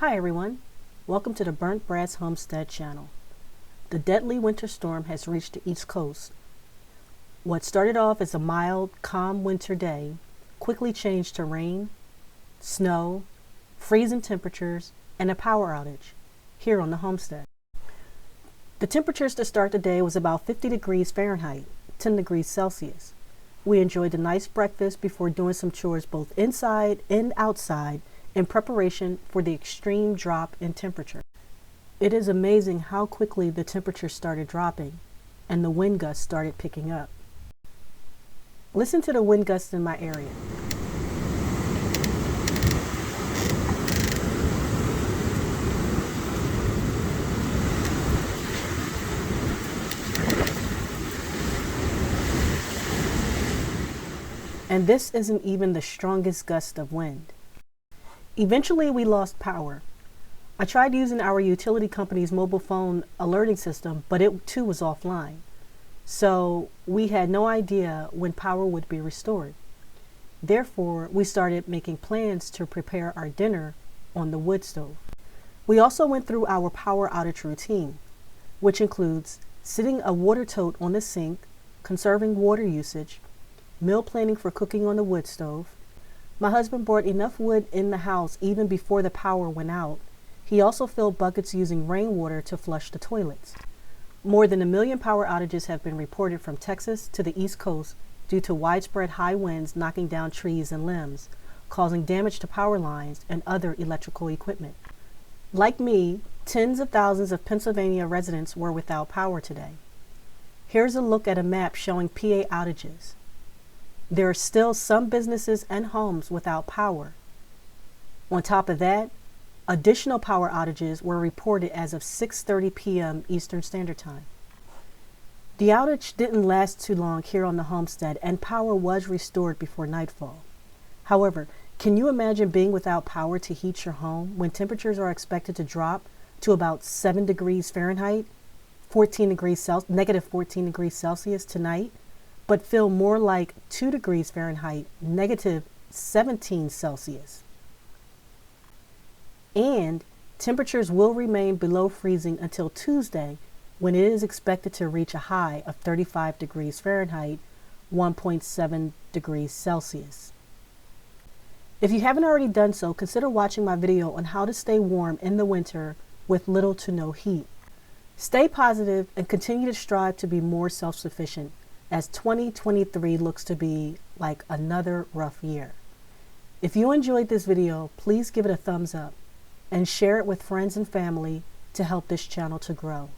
Hi everyone, welcome to the Burnt Brass Homestead channel. The deadly winter storm has reached the East Coast. What started off as a mild, calm winter day quickly changed to rain, snow, freezing temperatures, and a power outage here on the homestead. The temperatures to start the day was about 50 degrees Fahrenheit, 10 degrees Celsius. We enjoyed a nice breakfast before doing some chores both inside and outside in preparation for the extreme drop in temperature. It is amazing how quickly the temperature started dropping and the wind gusts started picking up. Listen to the wind gusts in my area. And this isn't even the strongest gust of wind. Eventually, we lost power. I tried using our utility company's mobile phone alerting system, but it too was offline. So we had no idea when power would be restored. Therefore, we started making plans to prepare our dinner on the wood stove. We also went through our power outage routine, which includes sitting a water tote on the sink, conserving water usage, meal planning for cooking on the wood stove. My husband brought enough wood in the house even before the power went out. He also filled buckets using rainwater to flush the toilets. More than 1 million power outages have been reported from Texas to the East Coast due to widespread high winds knocking down trees and limbs, causing damage to power lines and other electrical equipment. Like me, tens of thousands of Pennsylvania residents were without power today. Here's a look at a map showing PA outages. There are still some businesses and homes without power. On top of that, additional power outages were reported as of 6:30 p.m. Eastern Standard Time. The outage didn't last too long here on the homestead, and power was restored before nightfall. However, can you imagine being without power to heat your home when temperatures are expected to drop to about 7 degrees Fahrenheit, negative 14 degrees Celsius tonight, but feel more like 2 degrees Fahrenheit, negative 17 Celsius. And temperatures will remain below freezing until Tuesday, when it is expected to reach a high of 35 degrees Fahrenheit, 1.7 degrees Celsius. If you haven't already done so, consider watching my video on how to stay warm in the winter with little to no heat. Stay positive and continue to strive to be more self-sufficient, as 2023 looks to be like another rough year. If you enjoyed this video, please give it a thumbs up and share it with friends and family to help this channel to grow.